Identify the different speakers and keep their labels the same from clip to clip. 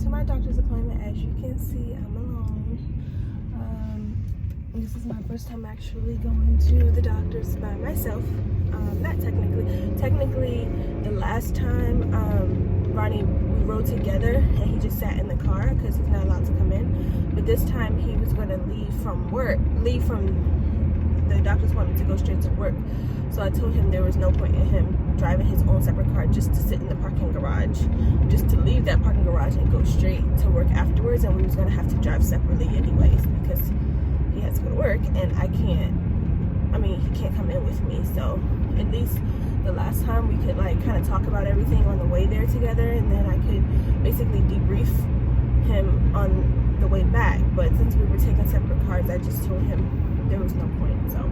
Speaker 1: to my doctor's appointment. As you can see, I'm alone. This is my first time actually going to the doctor's by myself. Not technically the last time Ronnie, we rode together and he just sat in the car because he's not allowed to come in. But this time he was going to leave from the doctor's appointment to go straight to work. So I told him there was no point in him driving his own separate car just to sit in the parking garage, just to leave that parking garage and go straight to work afterwards. And we was going to have to drive separately anyways because he has to go to work and he can't come in with me. So at least the last time we could like kind of talk about everything on the way there together, and then I could basically debrief him on the way back. But since we were taking separate cars, I just told him there was no point. So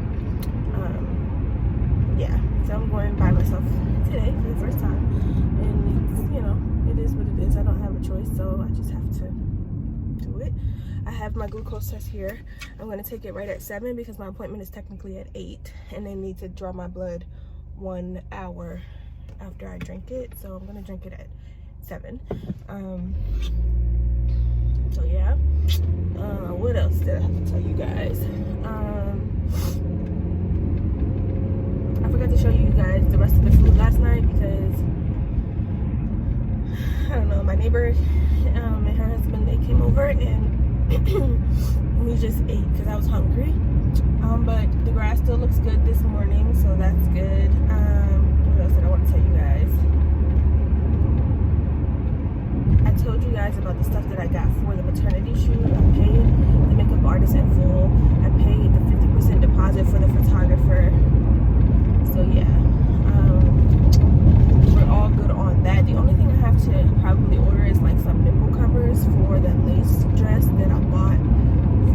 Speaker 1: yeah, so I'm going by myself today for the first time, and it's, it is what it is. I don't have a choice, so I just have to do it. I have my glucose test here. I'm going to take it right at 7 because my appointment is technically at 8, and they need to draw my blood 1 hour after I drink it, so I'm going to drink it at 7. So yeah, what else did I have to tell you guys? I forgot to show you guys the rest of the food last night because I don't know, my neighbor and her husband, they came over and we just ate because I was hungry. But the grass still looks good this morning, so that's good. What else did I want to tell you guys? I told you guys about the stuff that I got for the maternity shoot. I paid the makeup artist in full. I paid the 50% deposit for the photographer. So yeah, we're all good on that. The only thing I have to probably order is like some nipple covers for the lace dress that I bought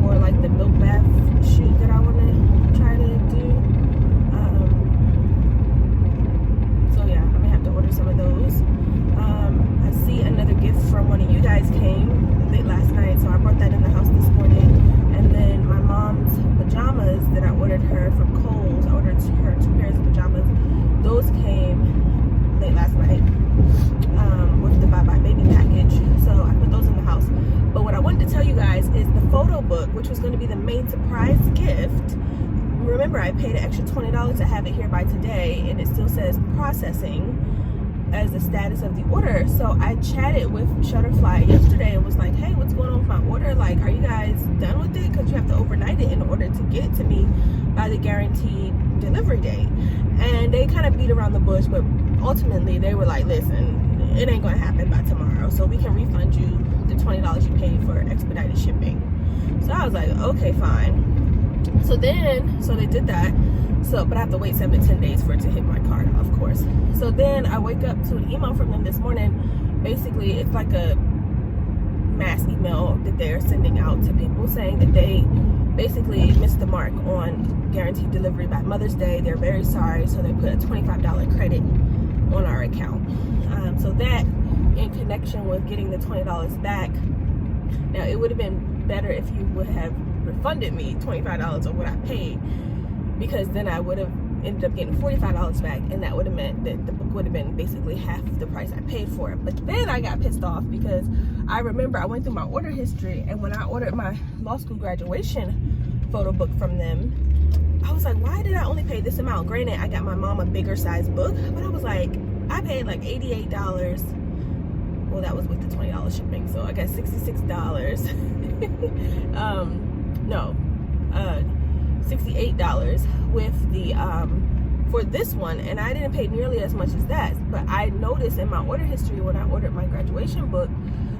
Speaker 1: for like the milk bath shoot that I want to try to do. So yeah, I'm gonna have to order some of those. I see another gift from one of you guys came late last night, so I brought that in the house this morning. And then my mom's pajamas that I ordered her from Kohl's, I ordered her 2 pairs of pajamas. Those came late last night with the Bye Bye Baby package. So I put those in the house. But what I wanted to tell you guys is the photo book, which was going to be the main surprise gift. Remember, I paid an extra $20 to have it here by today, and it still says processing as the status of the order. So I chatted with Shutterfly yesterday and was like, hey, what's going on with my order? Like, are you guys done with it? Because you have to overnight it in order to get it to me by the guaranteed delivery date. And they kind of beat around the bush, but ultimately they were like, listen, it ain't going to happen by tomorrow, so we can refund you the $20 you paid for expedited shipping. So I was like, okay, fine. So they did that. So, but I have to wait 7 to 10 days for it to hit my card, of course. So then I wake up to an email from them this morning. Basically, it's like a mass email that they're sending out to people saying that they basically missed the mark on guaranteed delivery by Mother's Day. They're very sorry. So they put a $25 credit on our account. So that, in connection with getting the $20 back, now it would have been better if you would have refunded me $25 of what I paid, because then I would have ended up getting $45 back, and that would have meant that the book would have been basically half the price I paid for it. But then I got pissed off because I remember I went through my order history, and when I ordered my law school graduation photo book from them, I was like, why did I only pay this amount? Granted, I got my mom a bigger size book, but I was like, I paid like $88. Well, that was with the $20 shipping, so I got $66. $68 with the for this one, and I didn't pay nearly as much as that. But I noticed in my order history when I ordered my graduation book,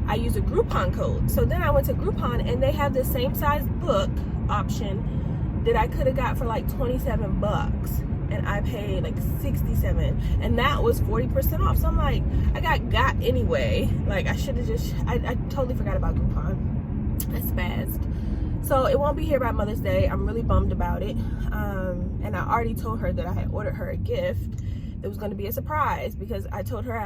Speaker 1: I used a Groupon code. So then I went to Groupon, and they have the same size book option that I could have got for like $27, and I paid like $67, and that was 40% off. So I'm like, I got anyway. Like, I should have just, I totally forgot about Groupon. I spazzed. So it won't be here by Mother's Day. I'm really bummed about it. And I already told her that I had ordered her a gift. It was going to be a surprise because I told her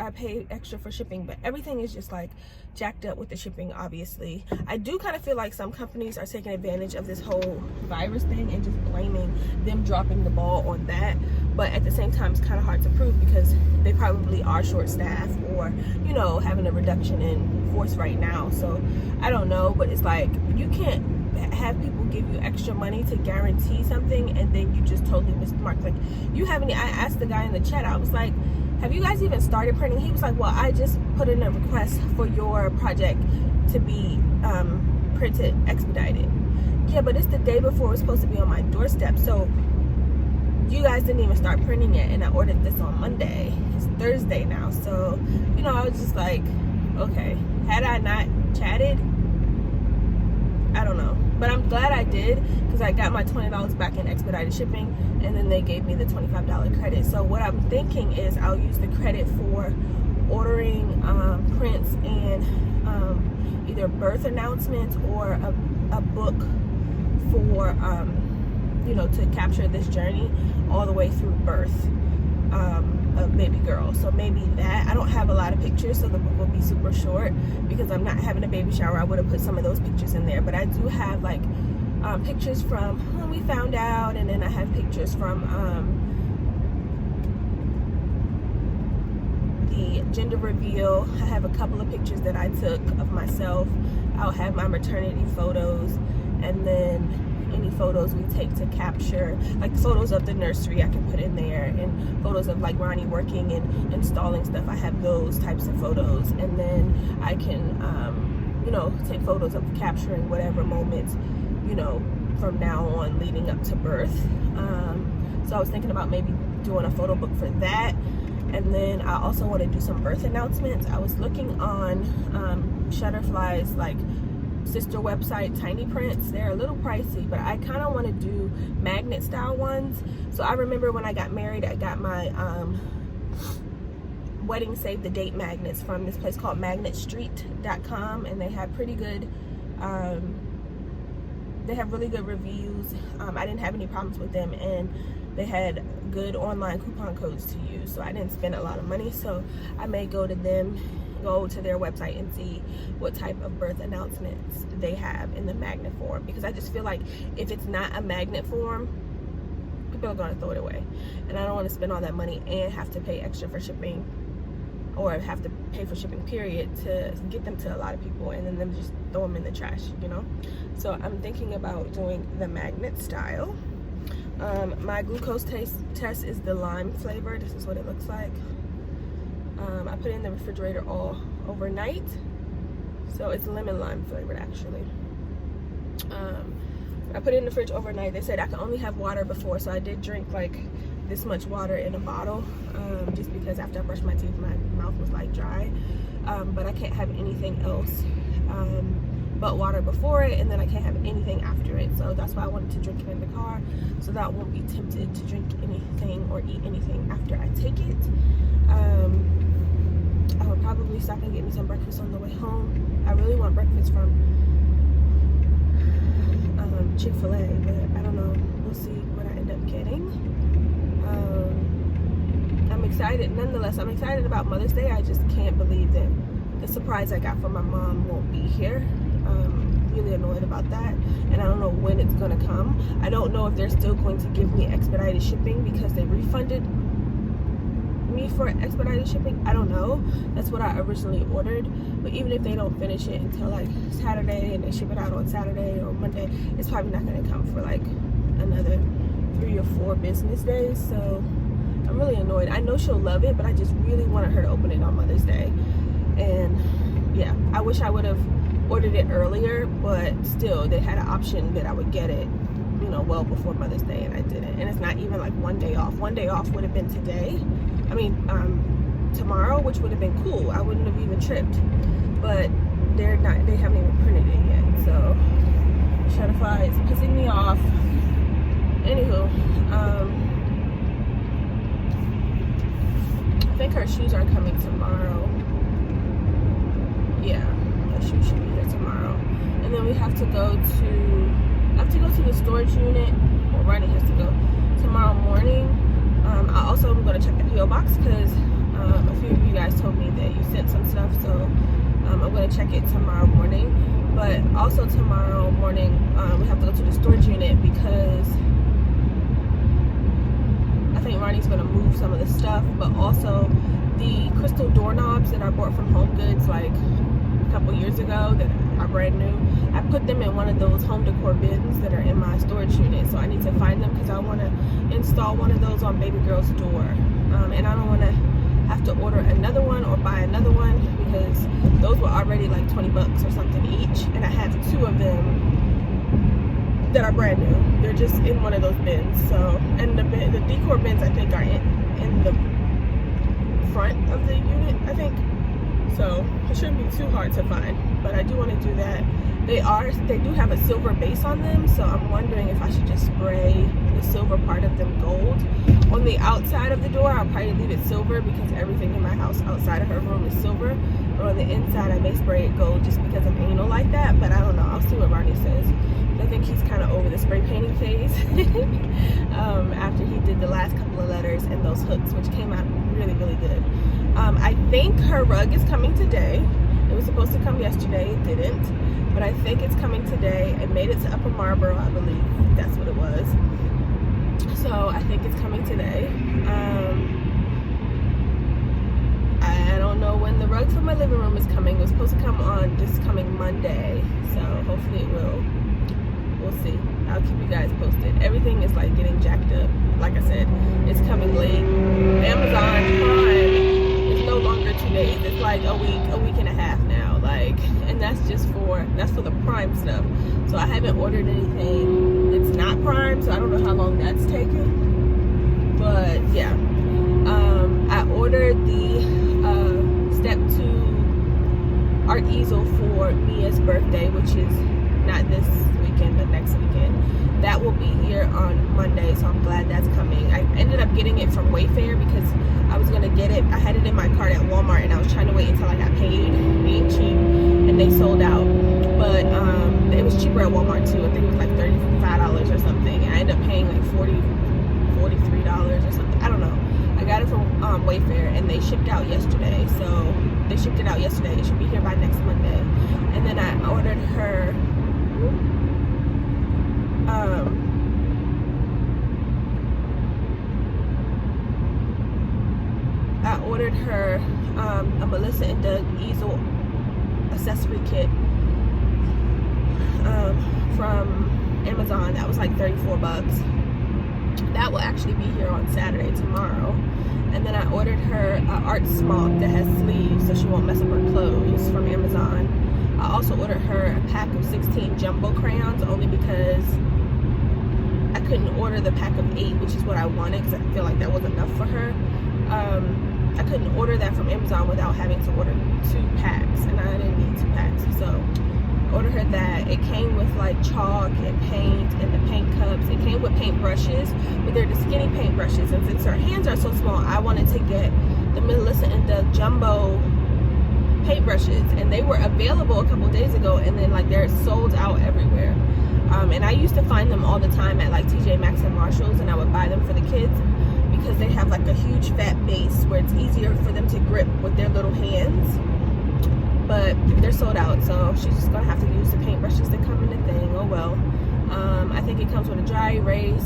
Speaker 1: I paid extra for shipping, but everything is just like jacked up with the shipping, obviously. I do kind of feel like some companies are taking advantage of this whole virus thing and just blaming them dropping the ball on that. but at the same time it's kind of hard to prove because they probably are short staffed or, you know, having a reduction in force right now. So I don't know, but it's like you can't have people give you extra money to guarantee something and then you just totally miss the mark. Like, you haven't, I asked the guy in the chat, I was like, have you guys even started printing? He was like, well, I just put in a request for your project to be printed expedited. Yeah, but it's the day before it's supposed to be on my doorstep, so you guys didn't even start printing it, and I ordered this on Monday. It's Thursday now, so, you know, I was just like, okay, had I not chatted, I don't know. But I'm glad I did, because I got my $20 back in expedited shipping, and then they gave me the $25 credit. So what I'm thinking is I'll use the credit for ordering prints and either birth announcements or a book for, you know, to capture this journey all the way through birth of baby girl. So maybe that. I don't have a lot of pictures, so the book will be super short because I'm not having a baby shower. I would have put some of those pictures in there, but I do have like pictures from when we found out, and then I have pictures from the gender reveal. I have a couple of pictures that I took of myself. I'll have my maternity photos, and then any photos we take to capture, like photos of the nursery I can put in there, and photos of like Ronnie working and installing stuff. I have those types of photos, and then I can you know, take photos of capturing whatever moments, you know, from now on leading up to birth. So I was thinking about maybe doing a photo book for that. And then I also want to do some birth announcements. I was looking on Shutterfly's like sister website, Tiny Prints. They're a little pricey, but I kind of want to do magnet style ones. So I remember when I got married, I got my wedding save the date magnets from this place called magnetstreet.com, and they have pretty good they have really good reviews. I didn't have any problems with them, and they had good online coupon codes to use, so I didn't spend a lot of money. So I may go to them, go to their website and see what type of birth announcements they have in the magnet form, because I just feel like if it's not a magnet form, people are going to throw it away, and I don't want to spend all that money and have to pay extra for shipping, or have to pay for shipping period to get them to a lot of people and then them just throw them in the trash, you know. So I'm thinking about doing the magnet style. My glucose test is the lime flavor. This is what it looks like. I put it in the refrigerator all overnight, so it's lemon lime flavored actually. I put it in the fridge overnight. They said I could only have water before, so I did drink like this much water in a bottle, just because after I brushed my teeth my mouth was like dry, but I can't have anything else but water before it, and then I can't have anything after it. So that's why I wanted to drink it in the car, so that I won't be tempted to drink anything or eat anything after I take it. I will probably stop and get me some breakfast on the way home. I really want breakfast from Chick-fil-A, but I don't know. We'll see what I end up getting. I'm excited. Nonetheless, I'm excited about Mother's Day. I just can't believe that the surprise I got from my mom won't be here. Really annoyed about that, and I don't know when it's gonna come. I don't know if they're still going to give me expedited shipping because they refunded me for expedited shipping. I don't know. That's what I originally ordered, but even if they don't finish it until like Saturday and they ship it out on Saturday or Monday, it's probably not gonna come for like another 3 or 4 business days. So I'm really annoyed. I know she'll love it, but I just really wanted her to open it on Mother's Day. And yeah, I wish I would have ordered it earlier, but still they had an option that I would get it, you know, well before Mother's Day, and I didn't. And it's not even like 1 day off. 1 day off would have been today. I mean, tomorrow, which would have been cool. I wouldn't have even tripped, but they're not, they haven't even printed it yet. So Shutterfly is pissing me off. Anywho, I think her shoes are coming tomorrow. Yeah, her shoes should be here tomorrow. And then we have to go to the storage unit, or Ronnie has to go tomorrow morning. I also am going to check the P.O. box because a few of you guys told me that you sent some stuff, so I'm going to check it tomorrow morning. But also tomorrow morning we have to go to the storage unit because I think Marnie's gonna move some of the stuff, but also the crystal doorknobs that I bought from Home Goods like a couple years ago that are brand new. I put them in one of those home decor bins that are in my storage unit, so I need to find them because I want to install one of those on baby girl's door, and I don't want to have to order another one or buy another one because those were already like 20 bucks or something each, and I have 2 of them that are brand new. They're just in one of those bins. So, and the decor bins I think are in the front of the unit, I think. So it shouldn't be too hard to find, but I do want to do that. They do have a silver base on them, so I'm wondering if I should just spray the silver part of them gold. On the outside of the door, I'll probably leave it silver because everything in my house outside of her room is silver. Or on the inside, I may spray it gold just because I'm anal like that, but I don't know. I'll see what Barney says. I think he's kind of over the spray painting phase after he did the last couple of letters and those hooks, which came out really, really good. I think her rug is coming today. It was supposed to come yesterday. It didn't. But I think it's coming today. It made it to Upper Marlboro, I believe. That's what it was. So I think it's coming today. I don't know when the rug for my living room is coming. It was supposed to come on this coming Monday. So hopefully it will. We'll see. I'll keep you guys posted. Everything is like getting jacked up. Like I said, it's coming late. Amazon Prime is no longer 2 days. It's like a week and a half now. Like, and that's for the Prime stuff. So I haven't ordered anything that's not Prime, so I don't know how long that's taking. But yeah, I ordered the Step 2 art easel for Mia's birthday, which is not this weekend but next weekend. That will be here on Monday, so I'm glad that's coming. I ended up getting it from Wayfair because I was gonna get it. I had it in my cart at Walmart and I was trying to wait until I got paid, being cheap, and they sold out. But it was cheaper at Walmart too. I think it was like $35 or something. I ended up paying like $43 or something. I don't know. I got it from Wayfair and they shipped out yesterday. So they shipped it out yesterday. It should be here by next Monday. And then I ordered her a Melissa and Doug easel accessory kit from Amazon. That was like 34 bucks. That will actually be here on Saturday, tomorrow. And then I ordered her an art smock that has sleeves so she won't mess up her clothes from Amazon. I also ordered her a pack of 16 jumbo crayons only because I couldn't order the pack of 8, which is what I wanted because I feel like that was enough for her. I couldn't order that from Amazon without having to order 2 packs, and I didn't need 2 packs, so I ordered her that. It came with like chalk and paint and the paint cups. It came with paint brushes, but they're the skinny paint brushes, and since her hands are so small, I wanted to get the Melissa and Doug jumbo paint brushes, and they were available a couple days ago, and then like they're sold out everywhere. And I used to find them all the time at like TJ Maxx and Marshalls, and I would buy them for the kids because they have like a huge fat base where it's easier for them to grip with their little hands. But they're sold out, so she's just gonna have to use the paint brushes that come in the thing. Oh well. I think it comes with a dry erase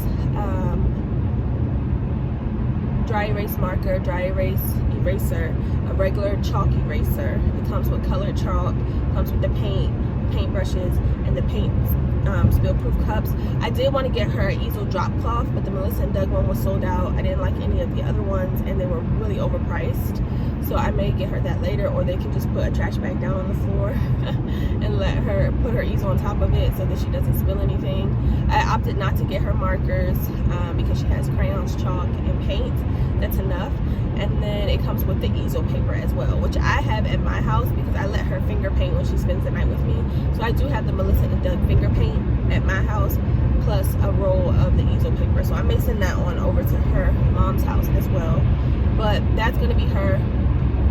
Speaker 1: marker, dry erase eraser, a regular chalk eraser. It comes with colored chalk, comes with the paint brushes, and the paint spill proof cups. I did want to get her an easel drop cloth, but the Melissa and Doug one was sold out. I didn't like any of the other ones, and they were really overpriced. So I may get her that later, or they can just put a trash bag down on the floor and let her put her easel on top of it so that she doesn't spill anything. I opted not to get her markers because she has crayons, chalk, and paint. That's enough. And then it comes with the easel paper as well, which I have at my house because I let her finger paint when she spends the night with me. So I do have the Melissa and Doug finger paint at my house, plus a roll of the easel paper. So I may send that one over to her mom's house as well. But that's going to be her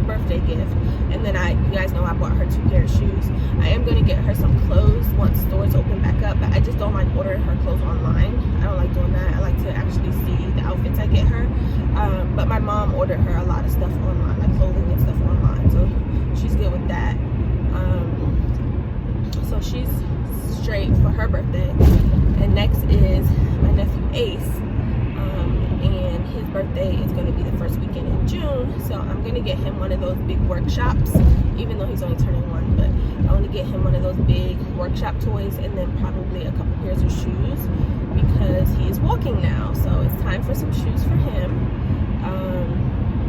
Speaker 1: birthday gift. And then you guys know I bought her 2 pair of shoes. I am going to get her some clothes once stores open back up, but I just don't like ordering her clothes online. I don't like doing that. I like to actually see the outfits I get her. But my mom ordered her a lot of stuff online, like clothing and stuff online, so she's good with that. So she's straight for her birthday. And next is my nephew Ace, and his birthday is going to be the first weekend in June, so I'm going to get him one of those big workshops, even though he's only turning 1, but I want to get him one of those big workshop toys, and then probably a couple pairs of shoes, because he is walking now, so it's time for some shoes for him.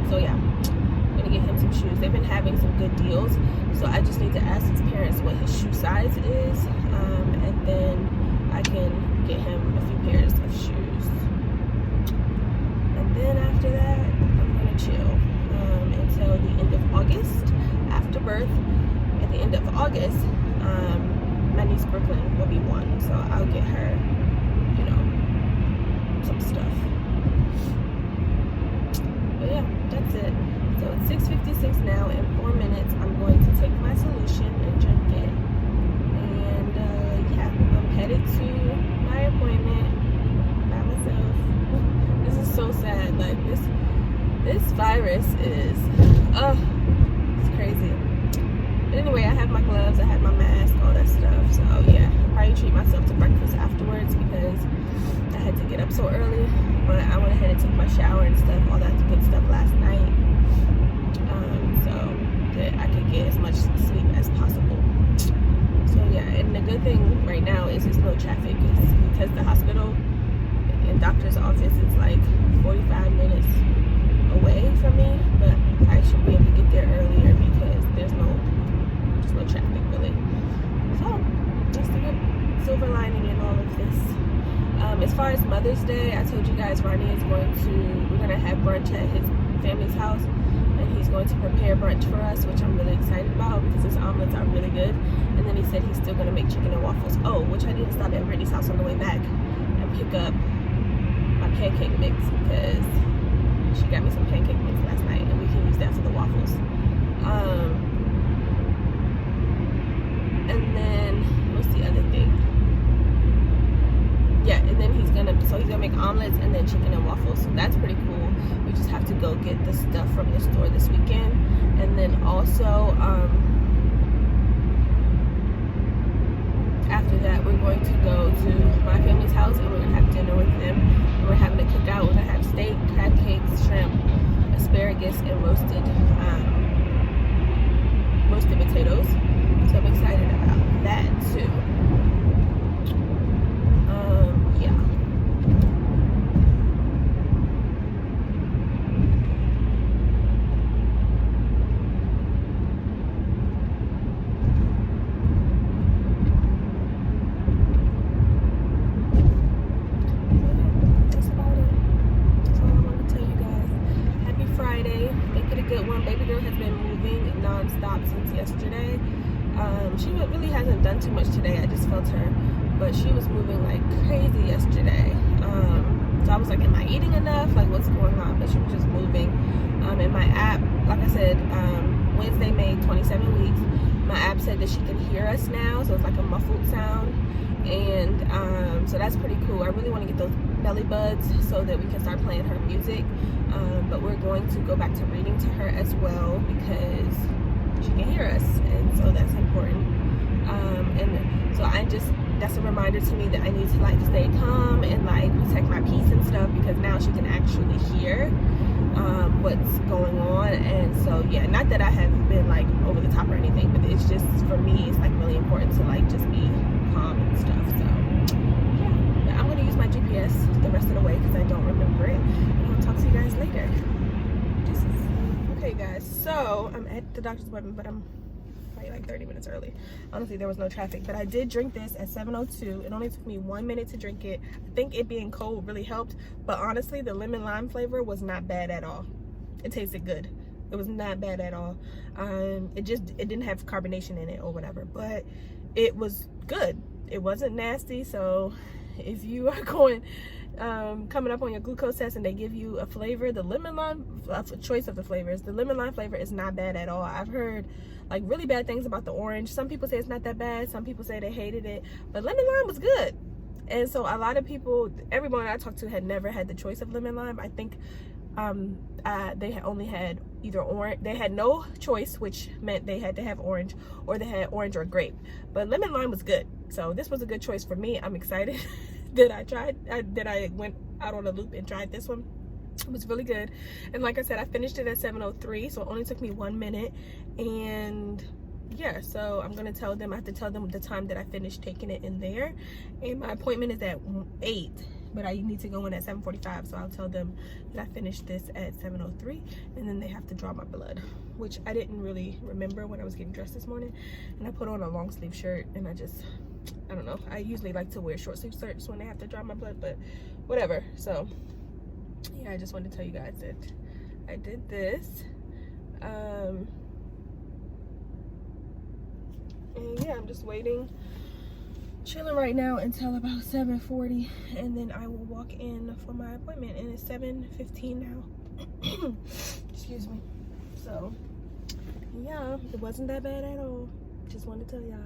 Speaker 1: So yeah, I'm going to get him some shoes. They've been having some good deals, so I just need to ask his parents what his shoe size is, and then I can get him a few pairs of shoes. And then after that, I'm gonna chill until the end of August, after birth. At the end of August, my niece Brooklyn will be 1, so I'll get her, you know, some stuff. But yeah, that's it. So it's 6:56 now. In 4 minutes, I'm going to take my solution and drink it. And yeah, I'm headed to my appointment by myself. This is so sad. Like this virus is, it's crazy. But anyway, I have my gloves, I have my mask, all that stuff. So yeah, I'll probably treat myself to breakfast afterwards because I had to get up so early. But I went ahead and took my shower and stuff, all that good stuff last night, so that I could get as much sleep as possible. So yeah, and the good thing right now is there's no traffic, because the hospital and doctor's office is like 45 minutes away from me, but I should be able to get there earlier because there's no traffic really. So that's the good silver lining in all of this. As far as Mother's Day, I told you guys we're gonna have brunch at his family's house, and he's going to prepare brunch for us, which I'm really excited about because his omelets are really good. And then he said he's still gonna make chicken and waffles. Oh, which I need to stop at Brittany's house on the way back and pick up my pancake mix, because she got me some pancake mix last night, and we can use that for the waffles. And then what's the other thing? Yeah, and then he's gonna make omelets and then chicken and waffles. So that's pretty cool. We just have to go get the stuff from the store this weekend. And then also, after that, we're going to go to my family's house and we're gonna have dinner with them. We're having a cookout. We're gonna have steak, crab cakes, shrimp, asparagus, and roasted potatoes. So I'm excited about that too. Yeah. That's about it. That's all I want to tell you guys. Happy Friday. Make it a good one. Baby girl has been moving non-stop since yesterday. She really hasn't done too much today. I just felt her, but she was moving like crazy yesterday. So I was like, am I eating enough? Like, what's going on? But she was just moving. And my app, like I said, Wednesday made 27 weeks. My app said that she can hear us now, so it's like a muffled sound. And so that's pretty cool. I really want to get those belly buds so that we can start playing her music. But we're going to go back to reading to her as well, because she can hear us, and so that's important. And so that's a reminder to me that I need to like stay calm and like protect my peace and stuff, because now she can actually hear what's going on. And so yeah, not that I have been like over the top or anything, but it's just, for me, it's like really important to like just be calm and stuff. So yeah, I'm gonna use my GPS the rest of the way because I don't remember it, and I'll talk to you guys later. Okay guys, so I'm at the doctor's appointment, but I'm probably like 30 minutes early. Honestly, there was no traffic, but I did drink this at 7:02. It only took me 1 minute to drink it. I think it being cold really helped, but honestly, the lemon lime flavor was not bad at all. It tasted good. It was not bad at all. It didn't have carbonation in it or whatever, but it was good. It wasn't nasty. So if you are coming up on your glucose test and they give you a flavor, the lemon lime, choice of the flavors, the lemon lime flavor is not bad at all. I've heard like really bad things about the orange. Some people say it's not that bad, some people say they hated it, but lemon lime was good. And so a lot of people, everyone I talked to had never had the choice of lemon lime. I think they had only had either orange. They had no choice, which meant they had to have orange, or they had orange or grape. But lemon lime was good, so this was a good choice for me. I'm excited that I went out on a loop and tried this one. It was really good. And like I said, I finished it at 7:03, so it only took me 1 minute. And yeah, so I'm gonna tell them, I have to tell them the time that I finished taking it in there. And my appointment is at 8, but I need to go in at 7:45, so I'll tell them that I finished this at 7:03, and then they have to draw my blood, which I didn't really remember when I was getting dressed this morning. And I put on a long sleeve shirt, and I don't know, I usually like to wear short sleeve shirts when they have to draw my blood, but whatever. So yeah, I just wanted to tell you guys that I did this. And yeah, I'm just waiting, chilling right now until about 7:40, and then I will walk in for my appointment, and it's 7:15 now. Excuse me. So yeah, it wasn't that bad at all. Just wanted to tell y'all.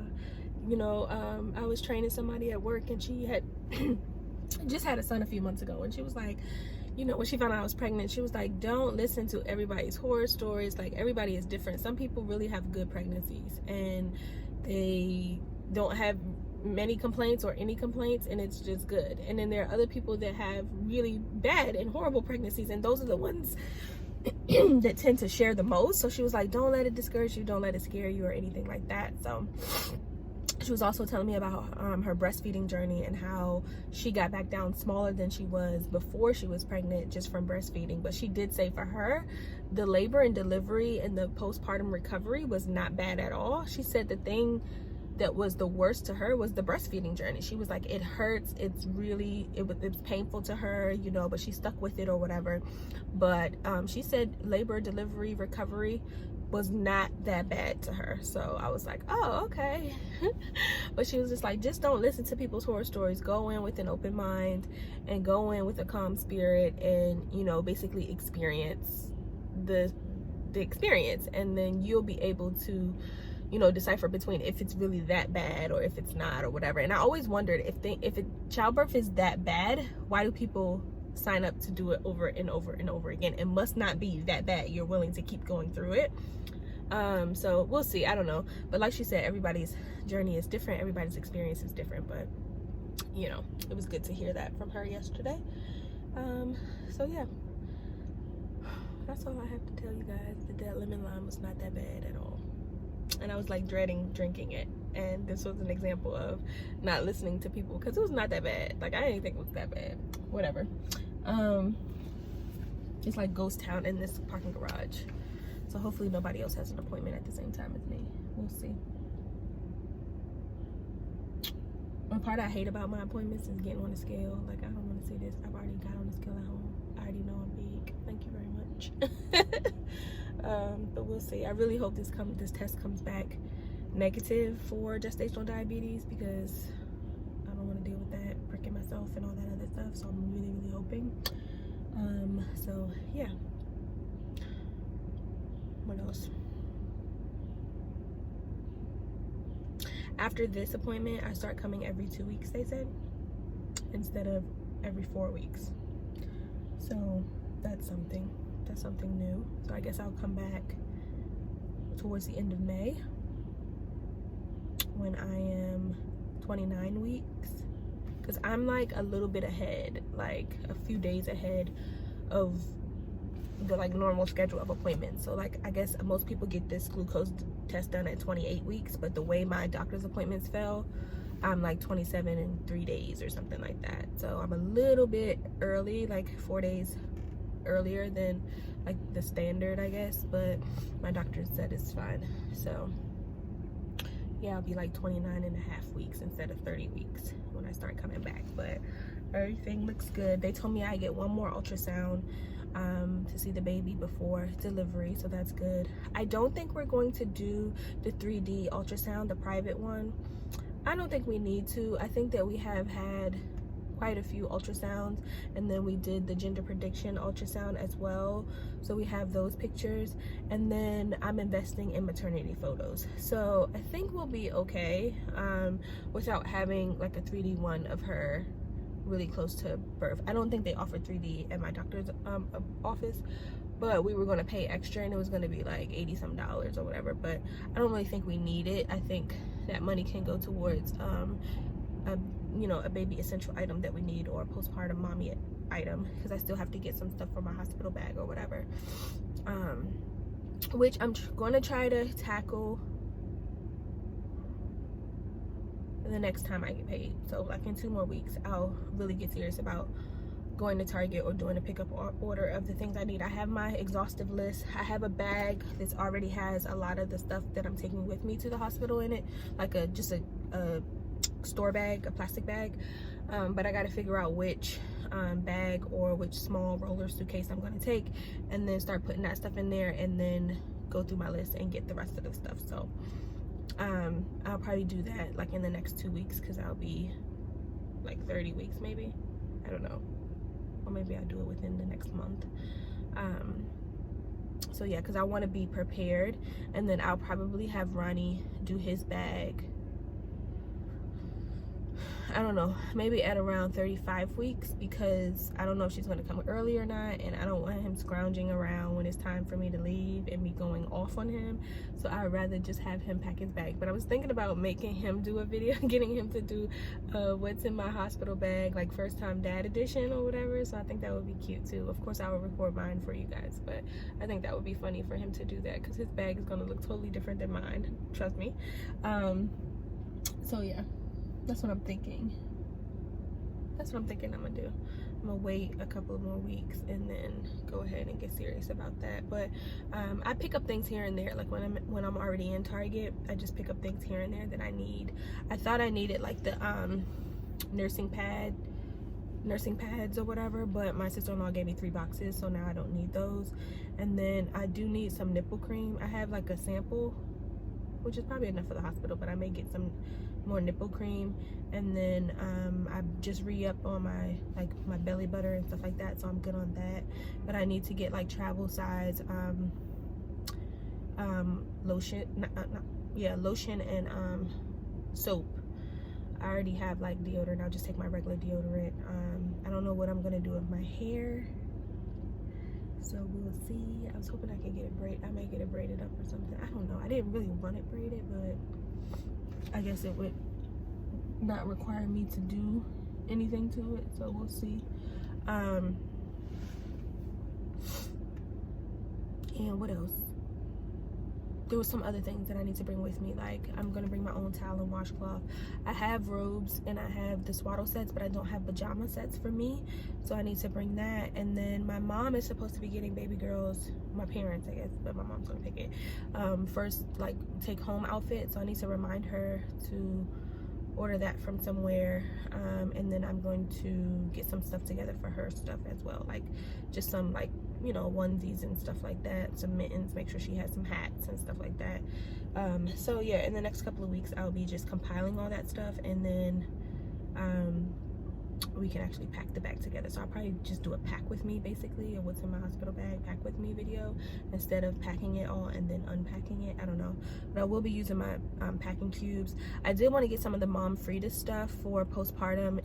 Speaker 1: You know, I was training somebody at work, and she had just had a son a few months ago, and she was like, you know, when she found out I was pregnant, she was like, don't listen to everybody's horror stories. Like, everybody is different. Some people really have good pregnancies, and they don't have many complaints or any complaints, and it's just good. And then there are other people that have really bad and horrible pregnancies, and those are the ones that tend to share the most. So she was like, don't let it discourage you, don't let it scare you or anything like that. So she was also telling me about her breastfeeding journey, and how she got back down smaller than she was before she was pregnant just from breastfeeding. But she did say for her, the labor and delivery and the postpartum recovery was not bad at all. She said the thing that was the worst to her was the breastfeeding journey. She was like, it hurts, it's painful to her, you know, but she stuck with it or whatever. But she said labor, delivery, recovery was not that bad to her. So I was like, oh, okay. But she was just like, just don't listen to people's horror stories. Go in with an open mind, and go in with a calm spirit, and, you know, basically experience the experience, and then you'll be able to, you know, decipher between if it's really that bad or if it's not or whatever. And I always wondered, if childbirth is that bad, why do people sign up to do it over and over and over again? It must not be that bad. You're willing to keep going through it. So we'll see. I don't know. But like she said, everybody's journey is different. Everybody's experience is different. But, you know, it was good to hear that from her yesterday. So yeah, that's all I have to tell you guys. That lemon lime was not that bad at all. And I was like dreading drinking it, and this was an example of not listening to people, because it was not that bad. Like, I didn't think it was that bad. Whatever. It's like ghost town in this parking garage, so hopefully nobody else has an appointment at the same time as me. We'll see. One part I hate about my appointments is getting on the scale. Like, I don't want to see this. I've already got on the scale at home. I already know I'm big. Thank you very much. But we'll see. I really hope this test comes back negative for gestational diabetes, because I don't want to deal with that, pricking myself and all that other stuff. So I'm really, really hoping. So yeah. What else? After this appointment, I start coming every 2 weeks, they said, instead of every 4 weeks. So that's something new. So I guess I'll come back towards the end of May, when I am 29 weeks, because I'm like a little bit ahead, like a few days ahead of the like normal schedule of appointments. So like, I guess most people get this glucose test done at 28 weeks, but the way my doctor's appointments fell, I'm like 27 in 3 days or something like that. So I'm a little bit early, like 4 days earlier than like the standard, I guess, but my doctor said it's fine. So yeah, I'll be like 29 and a half weeks instead of 30 weeks when I start coming back. But everything looks good. They told me I get one more ultrasound to see the baby before delivery, so that's good. I don't think we're going to do the 3D ultrasound, the private one. I don't think we need to. I think that we have had quite a few ultrasounds, and then we did the gender prediction ultrasound as well, so we have those pictures. And then I'm investing in maternity photos, so I think we'll be okay without having like a 3D one of her really close to birth. I don't think they offer 3D at my doctor's office, but we were going to pay extra, and it was going to be like $80-some or whatever. But I don't really think we need it. I think that money can go towards you know, a baby essential item that we need, or a postpartum mommy item, because I still have to get some stuff for my hospital bag or whatever, which I'm going to try to tackle the next time I get paid. So like in 2 more weeks, I'll really get serious about going to Target or doing a pickup order of the things I need. I have my exhaustive list. I have a bag that already has a lot of the stuff that I'm taking with me to the hospital in it, like just a store bag, a plastic bag, but I got to figure out which bag or which small roller suitcase I'm going to take, and then start putting that stuff in there, and then go through my list and get the rest of the stuff. So I'll probably do that like in the next 2 weeks, because I'll be like 30 weeks maybe, I don't know, or maybe I'll do it within the next month. So yeah, because I want to be prepared, and then I'll probably have Ronnie do his bag, I don't know, maybe at around 35 weeks, because I don't know if she's going to come early or not, and I don't want him scrounging around when it's time for me to leave and me going off on him. So I'd rather just have him pack his bag. But I was thinking about making him do a video, getting him to do what's in my hospital bag, like first time dad edition or whatever. So I think that would be cute too. Of course I will record mine for you guys, but I think that would be funny for him to do that, because his bag is going to look totally different than mine, trust me. So yeah, that's what I'm thinking. That's what I'm thinking I'm gonna do. I'm gonna wait a couple of more weeks and then go ahead and get serious about that. But I pick up things here and there, like when I'm already in Target, I just pick up things here and there that I need. I thought I needed like the nursing pads or whatever, but my sister-in-law gave me 3 boxes, so now I don't need those. And then I do need some nipple cream. I have like a sample, which is probably enough for the hospital, but I may get some more nipple cream. And then I just re-up on my belly butter and stuff like that, so I'm good on that. But I need to get like travel size lotion, lotion and soap. I already have like deodorant. I'll just take my regular deodorant. I don't know what I'm gonna do with my hair, so we'll see. I was hoping I could get it braided. I may get it braided up or something. I don't know. I didn't really want it braided, but I guess it would not require me to do anything to it, so we'll see. And what else? There was some other things that I need to bring with me, like I'm gonna bring my own towel and washcloth. I have robes and I have the swaddle sets, but I don't have pajama sets for me, so I need to bring that. And then my mom is supposed to be getting baby girls, my parents I guess, but my mom's gonna pick it, first like take home outfit, so I need to remind her to order that from somewhere. And then I'm going to get some stuff together for her stuff as well, like just some like, you know, onesies and stuff like that, some mittens, make sure she has some hats and stuff like that. So yeah, in the next couple of weeks I'll be just compiling all that stuff, and then we can actually pack the bag together. So I'll probably just do a pack with me, basically, or what's in my hospital bag pack with me video, instead of packing it all and then unpacking it. I don't know, but I will be using my packing cubes. I did want to get some of the Mom Frida stuff for postpartum,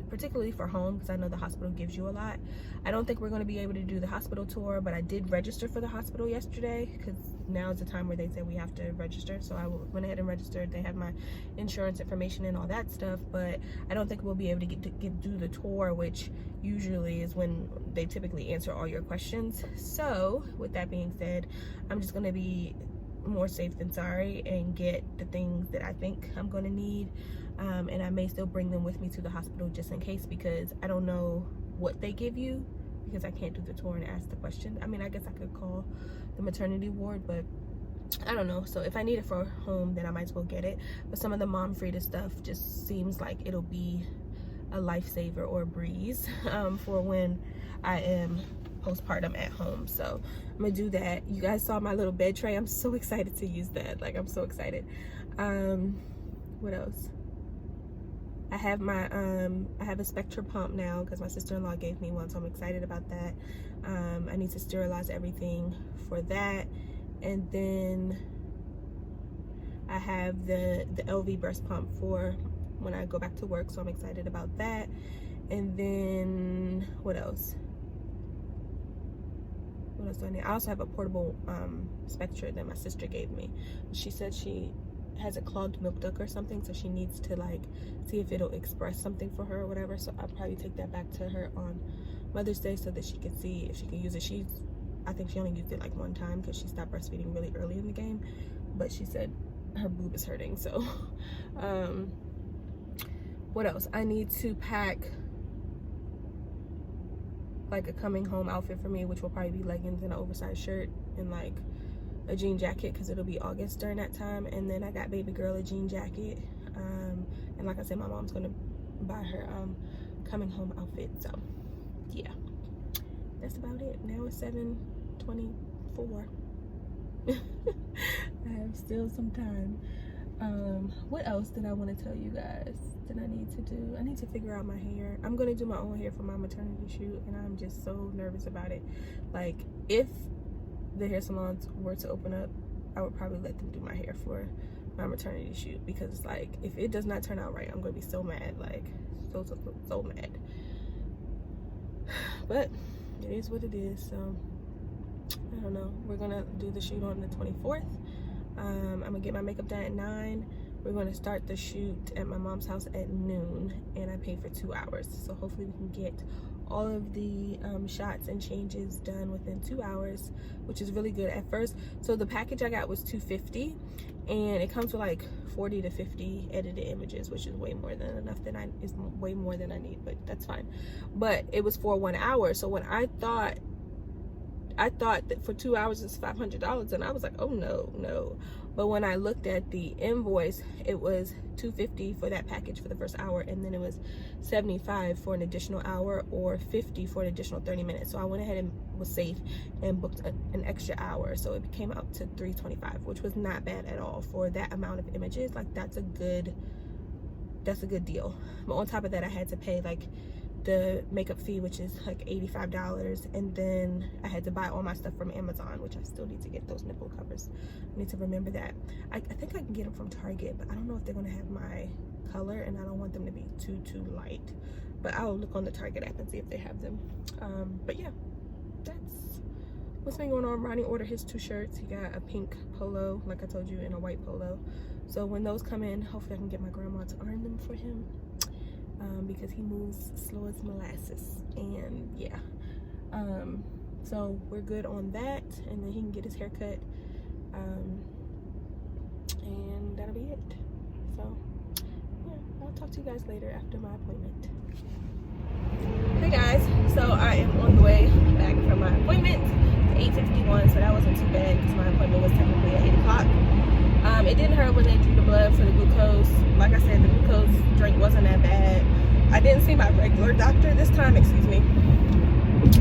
Speaker 1: particularly for home, because I know the hospital gives you a lot. I don't think we're going to be able to do the hospital tour, but I did register for the hospital yesterday, because now is the time where they say we have to register. So I went ahead and registered. They have my insurance information and all that stuff, but I don't think we'll be able to do the tour, which usually is when they typically answer all your questions. So with that being said, I'm just going to be more safe than sorry and get the things that I think I'm going to need. And I may still bring them with me to the hospital just in case, because I don't know what they give you, because I can't do the tour and ask the question. I mean, I guess I could call the maternity ward, but I don't know. So if I need it for home, then I might as well get it. But some of the Mom Frida stuff just seems like it'll be a lifesaver or a breeze for when I am postpartum at home. So I'm gonna do that. You guys saw my little bed tray. I'm so excited to use that. Like, I'm so excited. What else? I have my I have a Spectra pump now, because my sister-in-law gave me one, so I'm excited about that. I need to sterilize everything for that. And then I have the LV breast pump for when I go back to work, so I'm excited about that. And then what else? What else do I need? I also have a portable Spectra that my sister gave me. She said she has a clogged milk duct or something, so she needs to like see if it'll express something for her or whatever. So I'll probably take that back to her on Mother's Day so that she can see if she can use it. I think she only used it like one time because she stopped breastfeeding really early in the game, but she said her boob is hurting. So what else? I need to pack like a coming home outfit for me, which will probably be leggings and an oversized shirt and like a jean jacket because it'll be August during that time. And then I got baby girl a jean jacket, and like I said, my mom's gonna buy her coming home outfit. So yeah, that's about it. Now it's 7:24. I have still some time. What else did I want to tell you guys that I need to do? I need to figure out my hair. I'm gonna do my own hair for my maternity shoot, and I'm just so nervous about it. Like, if the hair salons were to open up, I would probably let them do my hair for my maternity shoot, because like, if it does not turn out right, I'm gonna be so mad, like so mad. But it is what it is. So I don't know. We're gonna do the shoot on the 24th. I'm gonna get my makeup done at 9. We're going to start the shoot at my mom's house at noon, and I paid for 2 hours. So hopefully we can get all of the shots and changes done within 2 hours, which is really good at first. So the package I got was $250, and it comes with like 40 to 50 edited images, which is way more than enough. Is way more than I need, but that's fine. But it was for 1 hour. So when I thought that for 2 hours is $500, and I was like, oh no. But when I looked at the invoice, it was $250 for that package for the first hour, and then it was $75 for an additional hour, or $50 for an additional 30 minutes. So I went ahead and was safe and booked an extra hour, so it came out to $325, which was not bad at all for that amount of images. Like, that's a good deal. But on top of that, I had to pay like the makeup fee, which is like $85, and then I had to buy all my stuff from Amazon, which I still need to get those nipple covers. I need to remember that. I think I can get them from Target, but I don't know if they're gonna have my color, and I don't want them to be too light. But I'll look on the Target app and see if they have them. But yeah, that's what's been going on. Ronnie ordered his 2 shirts. He got a pink polo, like I told you, and a white polo. So when those come in, hopefully I can get my grandma to iron them for him. Because he moves slow as molasses, and yeah, so we're good on that, and then he can get his hair cut, and that'll be it. So yeah, I'll talk to you guys later after my appointment. Hey guys, so I am on the way back from my appointment. It's 8:51, so that wasn't too bad because my appointment was technically at 8 o'clock. It didn't hurt when they drew the blood for the glucose. Like I said, the glucose drink wasn't that bad. I didn't see my regular doctor this time, excuse me,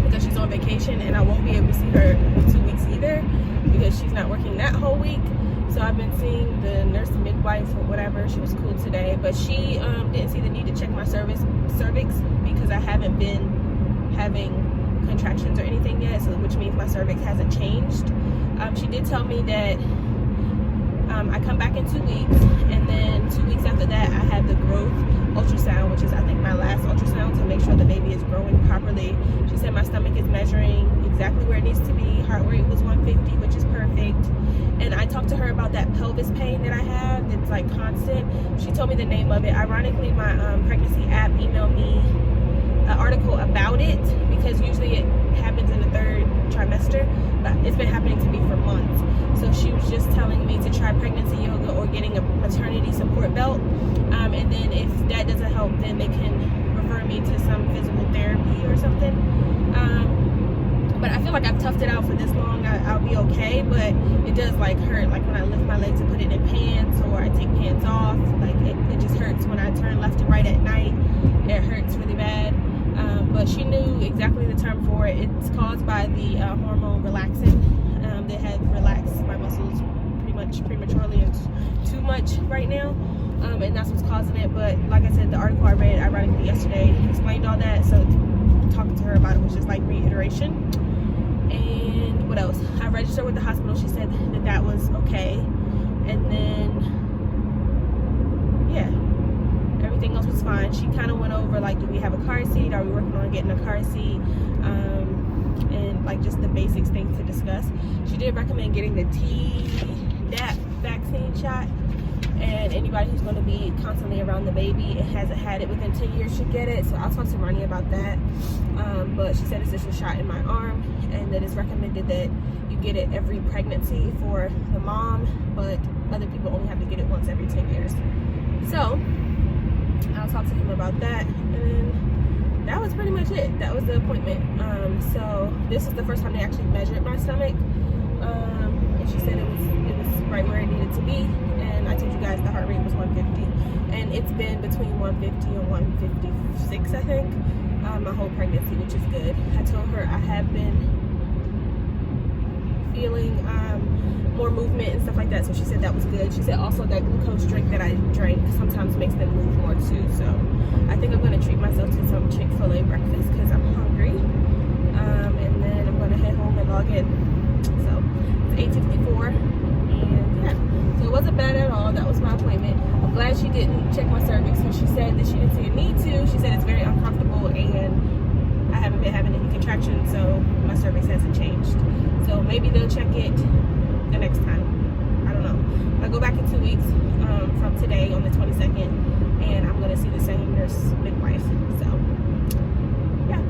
Speaker 1: because she's on vacation, and I won't be able to see her in 2 weeks either because she's not working that whole week. So I've been seeing the nurse midwife or whatever. She was cool today, but she didn't see the need to check my cervix because I haven't been having contractions or anything yet, so which means my cervix hasn't changed. She did tell me that I come back in 2 weeks, and then 2 weeks after that I have the growth ultrasound, which is I think my last ultrasound, to make sure the baby is growing properly. She said my stomach is measuring exactly where it needs to be. Heart rate was 150, which is perfect. And I talked to her about that pelvis pain that I have that's like constant. She told me the name of it. Ironically, my pregnancy app emailed me an article about it, because usually it happens in the 3rd trimester, but it's been happening to me for months. So she was just telling me to try pregnancy yoga or getting a maternity support belt, and then if that doesn't help, then they can refer me to some physical therapy or something. But I feel like I've toughed it out for this long. I'll be okay, but it does like hurt, like when I lift my legs to put it in pants, or I take pants off, like it just hurts when I turn left to right at night. It hurts really bad. But she knew exactly the term for it. It's caused by the hormone relaxin. They have relaxed my muscles pretty much prematurely and too much right now, and that's what's causing it. But like I said, the article I read ironically yesterday explained all that, so talking to her about it was just like reiteration. And what else? I registered with the hospital. She said that was okay, and then yeah, everything else was fine. She kind of went over like, do we have a car seat? Are we working on getting a car seat? And like just the basics things to discuss. She did recommend getting the Tdap vaccine shot. and anybody who's going to be constantly around the baby and hasn't had it within 10 years should get it. So I'll talk to Ronnie about that. But she said it's just a shot in my arm, and that it's recommended that you get it every pregnancy for the mom, but other people only have to get it once every 10 years. So I'll talk to him about that, and then that was pretty much it. That was the appointment. So this is the first time they actually measured my stomach, and she said it was right where it needed to be. And I told you guys the heart rate was 150, and it's been between 150 and 156, I think, my whole pregnancy, which is good. I told her I have been feeling more movement and stuff like that, so she said that was good. She said also that glucose drink that I drank sometimes makes them move more too. So I think I'm going to treat myself to some Chick-fil-A breakfast because I'm hungry, and then I'm going to head home and log in. So it's 8:54, and yeah, so it wasn't bad at all. That was my appointment. I'm glad she didn't check my cervix, because she said that she didn't see a need to. She said it's very uncomfortable, and I haven't been having any contractions, so my cervix hasn't changed. So maybe they'll check it the next time. I don't know. I'll go back in 2 weeks from today on the 22nd, and I'm going to see the same nurse midwife. So yeah.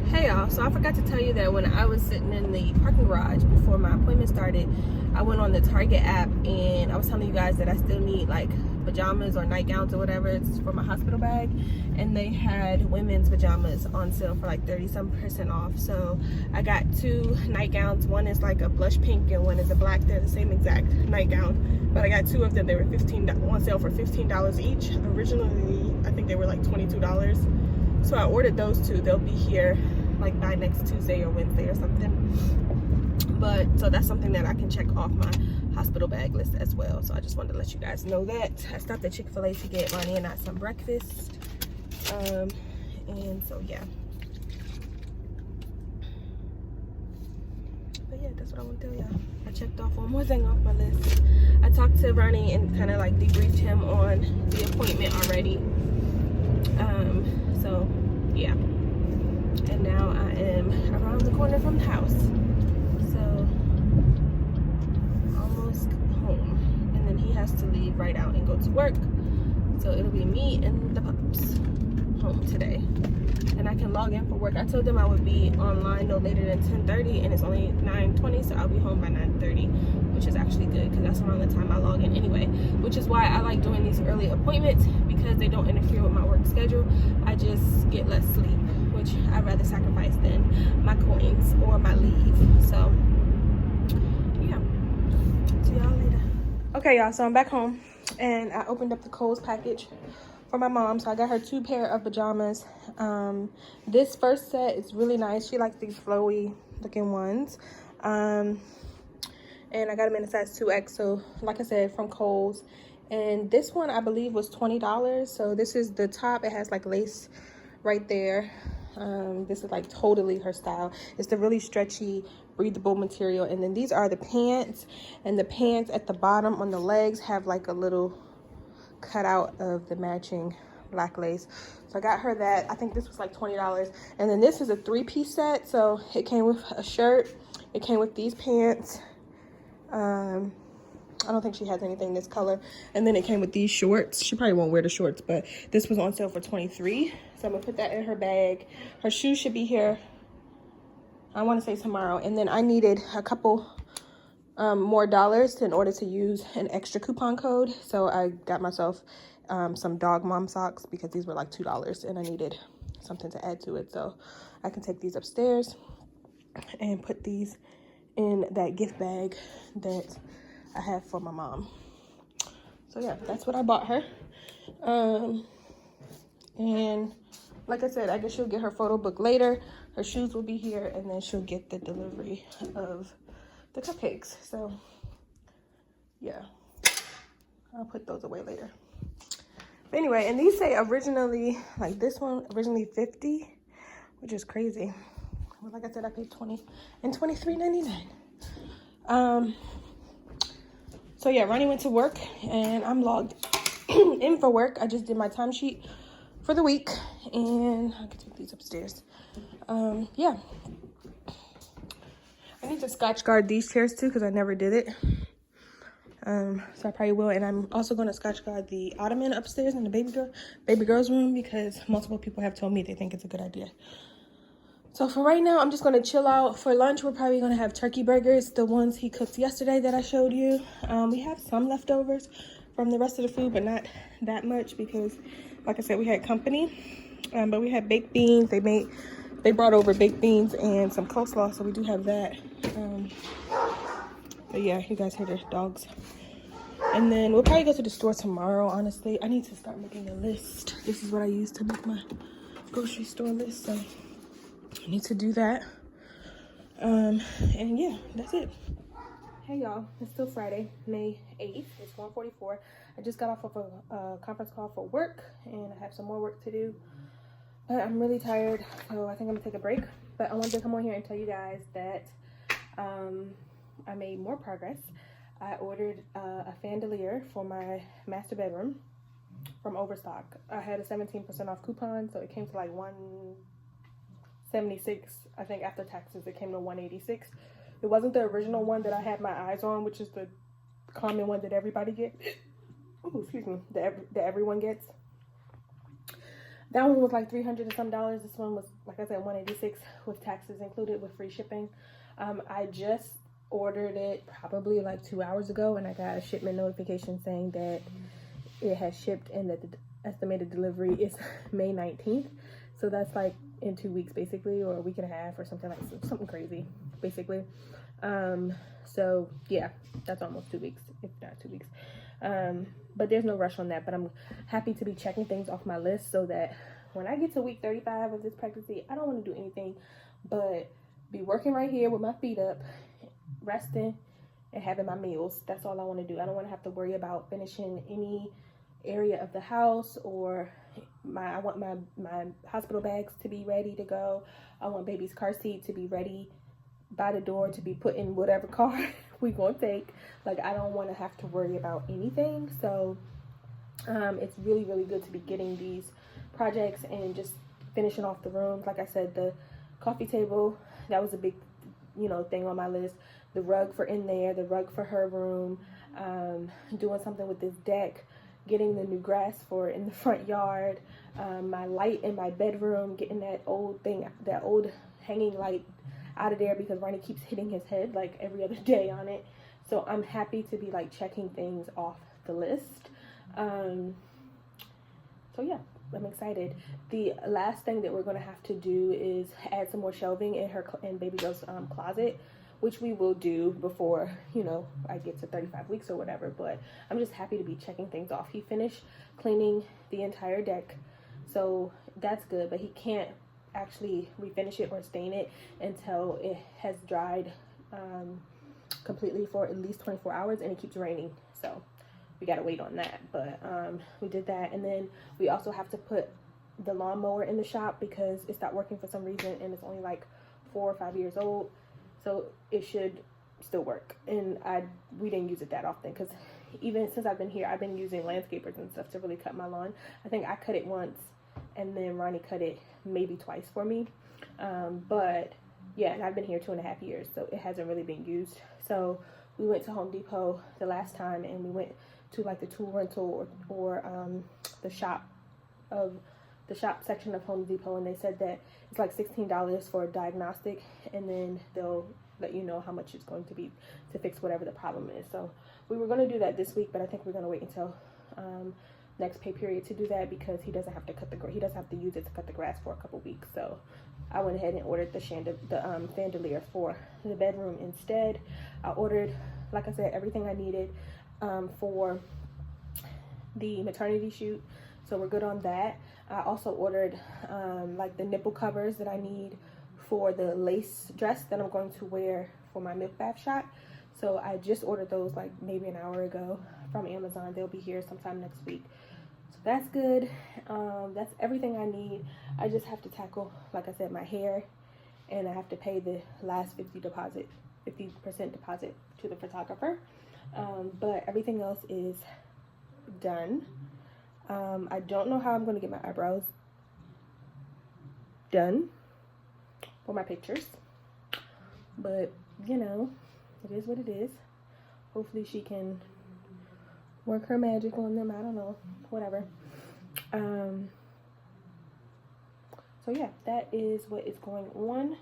Speaker 1: Hey y'all, so I forgot to tell you that when I was sitting in the parking garage before my appointment started, I went on the Target app, and I was telling you guys that I still need like pajamas or nightgowns or whatever. It's for my hospital bag, and they had women's pajamas on sale for like 30% off. So I got 2 nightgowns. One is like a blush pink and one is a black. They're the same exact nightgown, but I got 2 of them. They were on sale for $15 each. Originally I think they were like $22, so I ordered those 2. They'll be here like by next Tuesday or Wednesday or something. But so that's something that I can check off my hospital bag list as well. So I just wanted to let you guys know that. I stopped at Chick-fil-A to get Ronnie and I some breakfast. And so yeah. But yeah, that's what I want to tell y'all. I checked off one more thing off my list. I talked to Ronnie and kind of like debriefed him on the appointment already. So yeah. And now I am around the corner from the house. So almost home. And then he has to leave right out and go to work. So it'll be me and the pups home today. And I can log in for work. I told them I would be online no later than 10:30, and it's only 9:20, so I'll be home by 9:30, which is actually good because that's around the time I log in anyway. Which is why I like doing these early appointments, because they don't interfere with my work schedule. I just get less sleep, which I'd rather sacrifice than my coins or my leave. So yeah, see y'all later. Okay y'all, so I'm back home, and I opened up the Kohl's package for my mom. So I got her 2 pair of pajamas. This first set is really nice. She likes these flowy looking ones. And I got them in a size 2X, so like I said, from Kohl's. And this one I believe was $20. So this is the top. It has like lace right there. This is like totally her style. It's the really stretchy, breathable material. And then these are the pants, and the pants at the bottom on the legs have like a little cut out of the matching black lace. So I got her that. I think this was like $20. And then this is a 3-piece set. So it came with a shirt, it came with these pants. I don't think she has anything this color. And then it came with these shorts. She probably won't wear the shorts, but this was on sale for $23. So I'm gonna put that in her bag. Her shoes should be here, I want to say tomorrow. And then I needed a couple more dollars in order to use an extra coupon code. So I got myself some dog mom socks, because these were like $2 and I needed something to add to it. So I can take these upstairs and put these in that gift bag that I have for my mom. So yeah, that's what I bought her. And like I said, I guess she'll get her photo book later. Her shoes will be here, and then she'll get the delivery of the cupcakes. So yeah, I'll put those away later. But anyway, and these say originally, like this one originally $50, which is crazy. Well, like I said, I paid $20 and $23.99. So yeah, Ronnie went to work, and I'm logged in for work. I just did my timesheet for the week, and I can take these upstairs. Yeah, I need to Scotch guard these chairs too, because I never did it. So I probably will. And I'm also going to Scotch guard the ottoman upstairs in the baby girl's room, because multiple people have told me they think it's a good idea. So for right now, I'm just going to chill out. For lunch, we're probably going to have turkey burgers, the ones he cooked yesterday that I showed you. We have some leftovers from the rest of the food, but not that much because, like I said, we had company. But we had baked beans. They brought over baked beans and some coleslaw, so we do have that. But yeah, you guys hear the dogs. And then we'll probably go to the store tomorrow, honestly. I need to start making a list. This is what I use to make my grocery store list, so I need to do that. And yeah, that's it. Hey y'all, it's still Friday, May 8th. It's 1:44. I just got off of a conference call for work, and I have some more work to do. But I'm really tired, so I think I'm gonna take a break. But I wanted to come on here and tell you guys that I made more progress. I ordered a chandelier for my master bedroom from Overstock. I had a 17% off coupon, so it came to like $176. I think after taxes it came to $186. It wasn't the original one that I had my eyes on, which is the common one that everybody gets. Oh, excuse me, that everyone gets. That one was like $300 and some dollars. This one was, like I said, $186 with taxes included, with free shipping. I just ordered it probably like 2 hours ago, and I got a shipment notification saying that it has shipped and that the estimated delivery is May 19th. So that's like in 2 weeks basically, or a week and a half or something, like something crazy basically. So yeah, that's almost 2 weeks, if not 2 weeks. But there's no rush on that. But I'm happy to be checking things off my list so that when I get to week 35 of this pregnancy, I don't want to do anything but be working right here with my feet up, resting, and having my meals. That's all I want to do. I don't want to have to worry about finishing any area of the house, or I want my hospital bags to be ready to go. I want baby's car seat to be ready by the door to be put in whatever car we gonna take. Like, I don't want to have to worry about anything. So it's really, really good to be getting these projects and just finishing off the rooms. Like I said, the coffee table, that was a big, thing on my list. The rug for in there, the rug for her room, doing something with this deck, getting the new grass for in the front yard, my light in my bedroom, getting that old hanging light out of there because Ronnie keeps hitting his head like every other day on it. So I'm happy to be like checking things off the list. So yeah, I'm excited. The last thing that we're going to have to do is add some more shelving in baby girl's closet, which we will do before, I get to 35 weeks or whatever. But I'm just happy to be checking things off. He finished cleaning the entire deck, so that's good. But he can't actually refinish it or stain it until it has dried completely for at least 24 hours, and it keeps raining. So we got to wait on that. But we did that. And then we also have to put the lawnmower in the shop because it stopped working for some reason, and it's only like 4 or 5 years old. So it should still work. And we didn't use it that often because even since I've been here, I've been using landscapers and stuff to really cut my lawn. I think I cut it once, and then Ronnie cut it maybe twice for me. But yeah, and I've been here 2.5 years, so it hasn't really been used. So we went to Home Depot the last time, and we went to like the tool rental or the shop section of Home Depot, and they said that it's like $16 for a diagnostic, and then they'll let you know how much it's going to be to fix whatever the problem is. So we were going to do that this week, but I think we're going to wait until next pay period to do that because he doesn't have to use it to cut the grass for a couple weeks. So I went ahead and ordered the chandelier for the bedroom instead. I ordered, like I said, everything I needed for the maternity shoot, so we're good on that. I also ordered like the nipple covers that I need for the lace dress that I'm going to wear for my milk bath shot. So I just ordered those like maybe an hour ago from Amazon. They'll be here sometime next week. So that's good. That's everything I need. I just have to tackle, like I said, my hair, and I have to pay the last 50% deposit to the photographer. But everything else is done. I don't know how I'm going to get my eyebrows done for my pictures, but it is what it is. Hopefully she can work her magic on them. I don't know, whatever. So yeah, that is what is going on.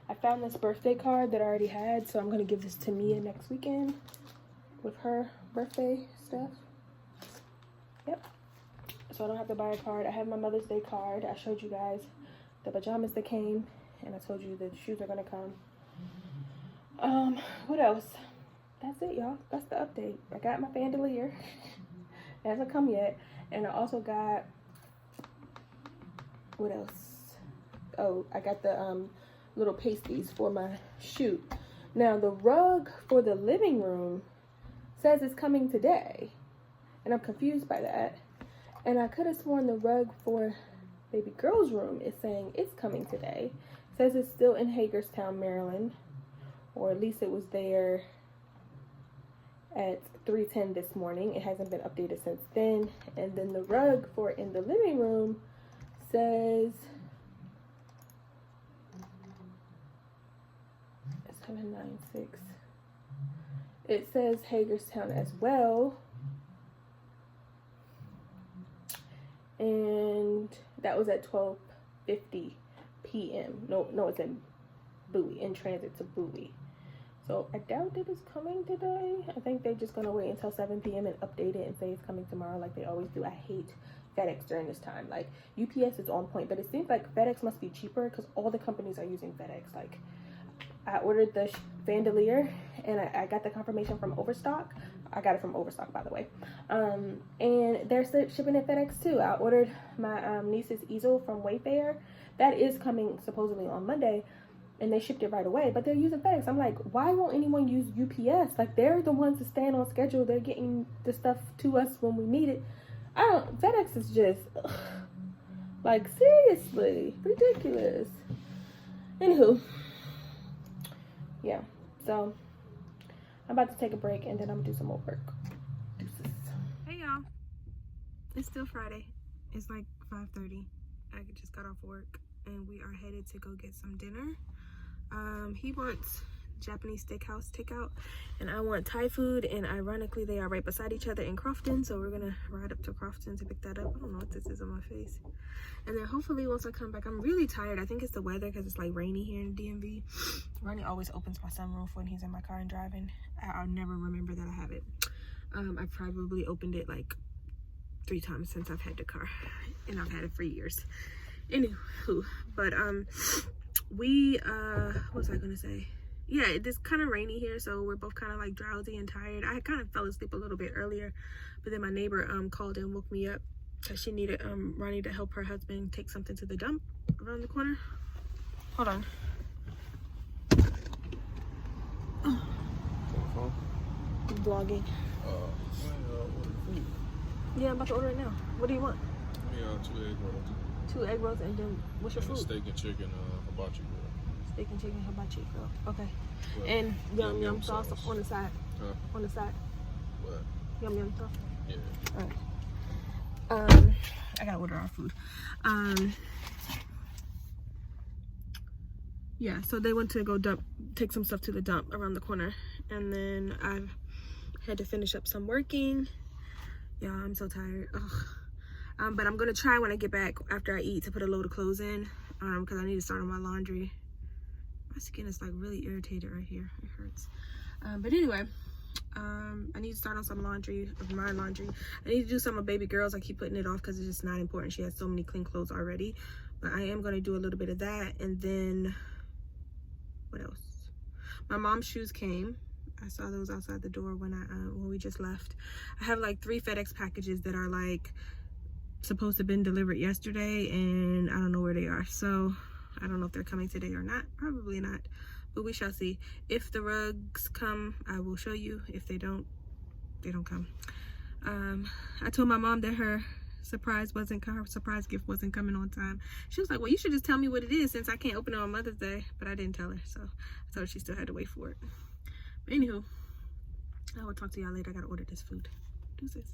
Speaker 1: I found this birthday card that I already had, so I'm gonna give this to Mia next weekend with her birthday stuff. Yep. So I don't have to buy a card. I have my Mother's Day card. I showed you guys the pajamas that came, and I told you the shoes are gonna come. What else? That's it, y'all. That's the update. I got my bandolier. It hasn't come yet. And I also got, what else? Oh, I got the little pasties for my shoot. Now the rug for the living room says it's coming today, and I'm confused by that. And I could have sworn the rug for baby girl's room is saying it's coming today. It says it's still in Hagerstown, Maryland, or at least it was there at 3:10 this morning. It hasn't been updated since then. And then the rug for in the living room says 796. It says Hagerstown as well, and that was at 12:50 p.m. No, it's in Bowie, in transit to Bowie. So I doubt it is coming today. I think they're just gonna wait until 7 p.m. and update it and say it's coming tomorrow, like they always do. I hate FedEx during this time. Like UPS is on point, but it seems like FedEx must be cheaper because all the companies are using FedEx. Like I ordered the bandolier and I got the confirmation from Overstock. I got it from Overstock, by the way. And they're shipping it FedEx too. I ordered my niece's easel from Wayfair. That is coming supposedly on Monday, and they shipped it right away, but they're using FedEx. I'm like, why won't anyone use UPS? Like, they're the ones that stand on schedule. They're getting the stuff to us when we need it. FedEx is just, like, seriously, ridiculous. Anywho, yeah, so I'm about to take a break, and then I'm gonna do some more work. Deuces. Hey, y'all. It's still Friday. It's like 5:30. I just got off work, and we are headed to go get some dinner. He wants Japanese steakhouse takeout, and I want Thai food, and ironically they are right beside each other in Crofton, so we're gonna ride up to Crofton to pick that up. I don't know what this is on my face. And then hopefully once I come back, I'm really tired. I think it's the weather because it's like rainy here in the DMV. Ronnie always opens my sunroof when he's in my car and driving. I'll never remember that I have it. I probably opened it like 3 times since I've had the car, and I've had it for years. Anywho, but what was I gonna say? Yeah, it's kind of rainy here, so we're both kind of like drowsy and tired. I kind of fell asleep a little bit earlier, but then my neighbor called and woke me up because she needed Ronnie to help her husband take something to the dump around the corner. Hold on. Oh. I'm vlogging. Yeah, I'm about to order it now. What do you want?
Speaker 2: Yeah, 2 egg rolls.
Speaker 1: 2 egg rolls, and then what's your food?
Speaker 2: Steak and chicken hibachi grill.
Speaker 1: Steak and chicken hibachi grill. Okay.
Speaker 2: What?
Speaker 1: And yum sauce on the side.
Speaker 2: Huh?
Speaker 1: On the side.
Speaker 2: What?
Speaker 1: Yum sauce.
Speaker 2: Yeah.
Speaker 1: Alright. I gotta order our food. Yeah, so they went to go take some stuff to the dump around the corner, and then I had to finish up some working. Yeah, I'm so tired. Ugh. But I'm gonna try when I get back after I eat to put a load of clothes in, because I need to start on my laundry. My skin is like really irritated right here. It hurts. But anyway, I need to start on some laundry, of my laundry. I need to do some of baby girls. I keep putting it off because it's just not important. She has so many clean clothes already. But I am gonna do a little bit of that, and then what else? My mom's shoes came. I saw those outside the door when we just left. I have like 3 FedEx packages that are like supposed to have been delivered yesterday, and I don't know where they are. So I don't know if they're coming today or not. Probably not, but we shall see. If the rugs come, I will show you. If they don't, they don't come. I told my mom that her surprise gift wasn't coming on time. She was like, well, you should just tell me what it is since I can't open it on Mother's Day. But I didn't tell her, so I told her she still had to wait for it. But anywho, I will talk to y'all later. I gotta order this food. Deuces.